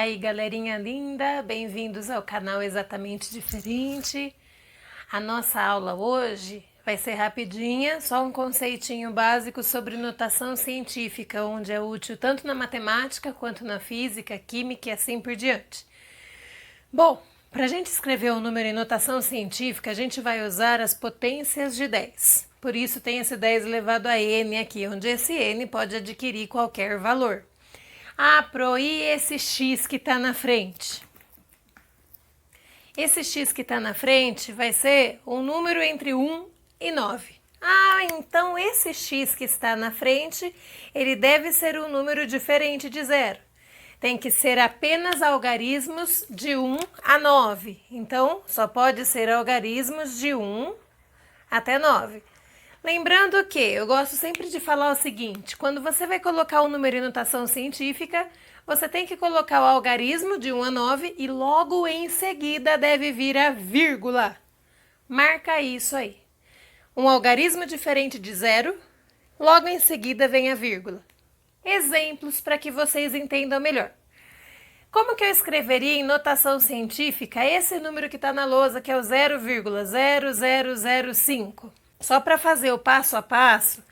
aí, galerinha linda, bem-vindos ao canal Exatamente Diferente. A nossa aula hoje vai ser rapidinha, só um conceitinho básico sobre notação científica, onde é útil tanto na matemática quanto na física, química e assim por diante. Bom, para a gente escrever um número em notação científica, a gente vai usar as potências de 10. Por isso tem esse 10 elevado a n aqui, onde esse n pode adquirir qualquer valor. Ah, Pro, e esse x que está na frente? Esse x que está na frente vai ser um número entre 1 e 9. Ah, então esse x que está na frente, ele deve ser um número diferente de 0. Tem que ser apenas algarismos de 1 a 9. Então, só pode ser algarismos de 1 até 9. Lembrando que eu gosto sempre de falar o seguinte: quando você vai colocar um número em notação científica, você tem que colocar o algarismo de 1 a 9 e logo em seguida deve vir a vírgula. Marca isso aí. Um algarismo diferente de 0, logo em seguida vem a vírgula. Exemplos para que vocês entendam melhor. Como que eu escreveria em notação científica esse número que está na lousa, que é o 0,0005? Só para fazer o passo a passo,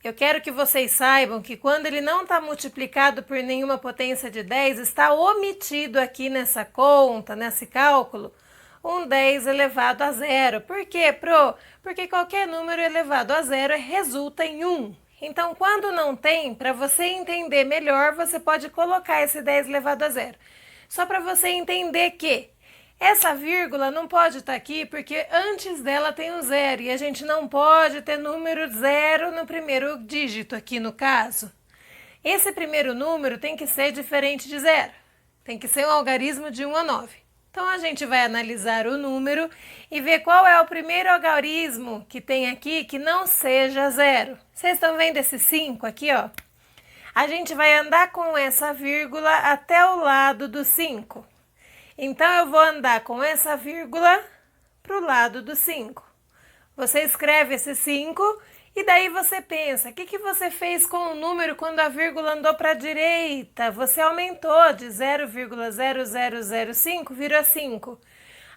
eu quero que vocês saibam que quando ele não está multiplicado por nenhuma potência de 10, está omitido aqui nessa conta, nesse cálculo, um 10 elevado a 0. Por quê, Pro? Porque qualquer número elevado a 0 resulta em 1. Então, quando não tem, para você entender melhor, você pode colocar esse 10 elevado a 0. Só para você entender que essa vírgula não pode estar aqui porque antes dela tem um 0 e a gente não pode ter número 0 no primeiro dígito aqui no caso. Esse primeiro número tem que ser diferente de 0. Tem que ser um algarismo de 1 a 9. Então a gente vai analisar o número e ver qual é o primeiro algarismo que tem aqui que não seja 0. Vocês estão vendo esse 5 aqui, ó? A gente vai andar com essa vírgula até o lado do 5. Então, eu vou andar com essa vírgula para o lado do 5. Você escreve esse 5 e daí você pensa, o que você fez com o número quando a vírgula andou para a direita? Você aumentou de 0,0005, virou 5.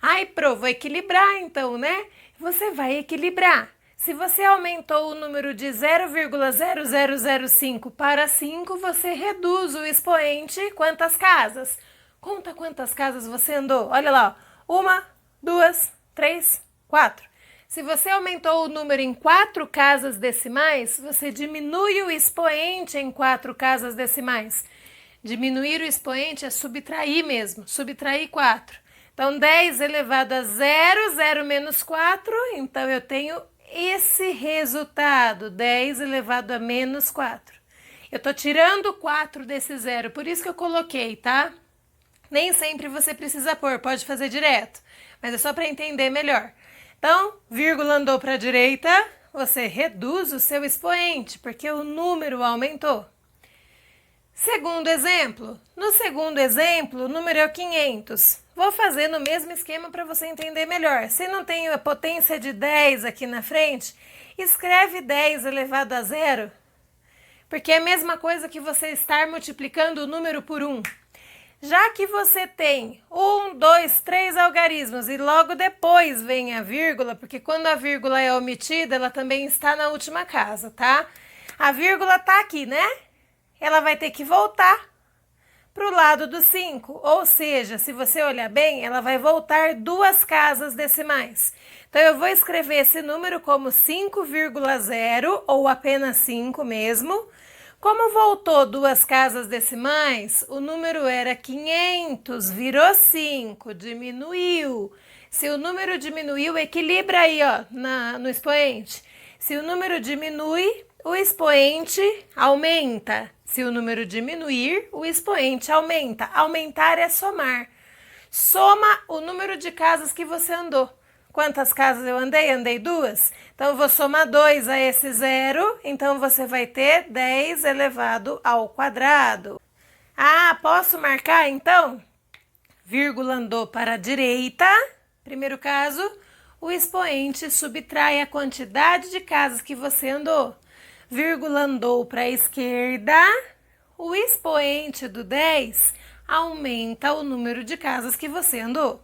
Ai, Pro, vou equilibrar então, né? Você vai equilibrar. Se você aumentou o número de 0,0005 para 5, você reduz o expoente quantas casas? Conta quantas casas você andou. Olha lá, 1, 2, 3, 4. Se você aumentou o número em 4 casas decimais, você diminui o expoente em 4 casas decimais. Diminuir o expoente é subtrair mesmo, subtrair 4. Então, 10 elevado a 0, 0 menos 4, então eu tenho esse resultado, 10 elevado a menos 4. Eu estou tirando 4 desse 0, por isso que eu coloquei, tá? Nem sempre você precisa pôr, pode fazer direto, mas é só para entender melhor. Então, vírgula andou para a direita, você reduz o seu expoente, porque o número aumentou. Segundo exemplo. No segundo exemplo, o número é o 500. Vou fazer no mesmo esquema para você entender melhor. Se não tem a potência de 10 aqui na frente, escreve 10 elevado a 0, porque é a mesma coisa que você estar multiplicando o número por 1. Já que você tem 1, 2, 3 algarismos e logo depois vem a vírgula, porque quando a vírgula é omitida, ela também está na última casa, tá? A vírgula está aqui, né? Ela vai ter que voltar para o lado do 5, ou seja, se você olhar bem, ela vai voltar 2 casas decimais. Então, eu vou escrever esse número como 5,0 ou apenas 5 mesmo. Como voltou 2 casas decimais, o número era 500, virou 5, diminuiu. Se o número diminuiu, equilibra aí, ó, no expoente. Se o número diminui, o expoente aumenta. Se o número diminuir, o expoente aumenta. Aumentar é somar. Soma o número de casas que você andou. Quantas casas eu andei? Andei 2. Então, eu vou somar 2 a esse 0. Então, você vai ter 10 elevado ao quadrado. Ah, posso marcar, então? Vírgula andou para a direita. Primeiro caso, o expoente subtrai a quantidade de casas que você andou. Vírgula andou para a esquerda. O expoente do 10 aumenta o número de casas que você andou.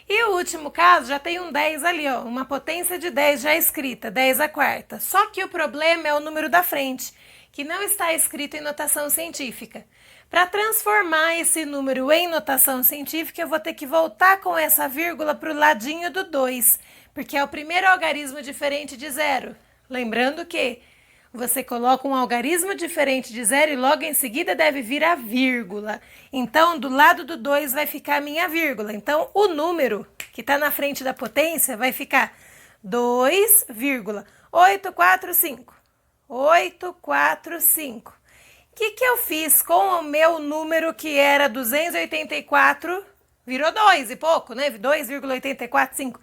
E o último caso já tem um 10 ali, ó, uma potência de 10 já escrita, 10 à quarta. Só que o problema é o número da frente, que não está escrito em notação científica. Para transformar esse número em notação científica, eu vou ter que voltar com essa vírgula para o ladinho do 2, porque é o primeiro algarismo diferente de zero. Lembrando que você coloca um algarismo diferente de zero e logo em seguida deve vir a vírgula. Então, do lado do 2 vai ficar a minha vírgula. Então, o número que está na frente da potência vai ficar 2,845. 845. O que eu fiz com o meu número que era 284? Virou 2 e pouco, né? 2,845.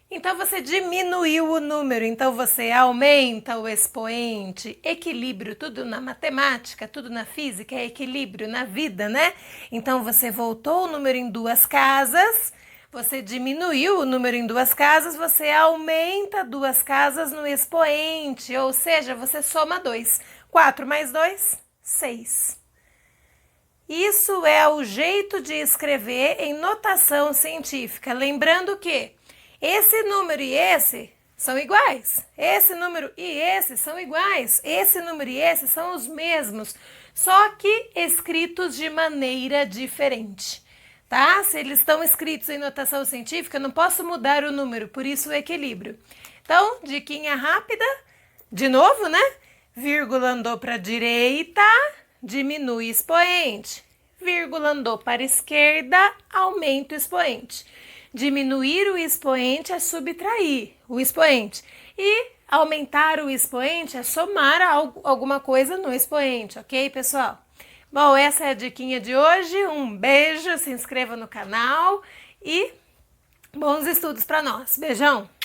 Então, você diminuiu o número, então você aumenta o expoente. Equilíbrio, tudo na matemática, tudo na física é equilíbrio, na vida, né? Então, você voltou o número em duas casas, você diminuiu o número em duas casas, você aumenta duas casas no expoente, ou seja, você soma 2. 4 mais 2, 6. Isso é o jeito de escrever em notação científica. Lembrando que esse número e esse são iguais. Esse número e esse são iguais. Esse número e esse são os mesmos, só que escritos de maneira diferente, tá? Se eles estão escritos em notação científica, eu não posso mudar o número, por isso o equilíbrio. Então, diquinha rápida, de novo, né? Vírgula andou para a direita, diminui o expoente. Vírgula andou para a esquerda, aumenta o expoente. Diminuir o expoente é subtrair o expoente. E aumentar o expoente é somar alguma coisa no expoente, ok, pessoal? Bom, essa é a diquinha de hoje. Um beijo, se inscreva no canal e bons estudos para nós. Beijão!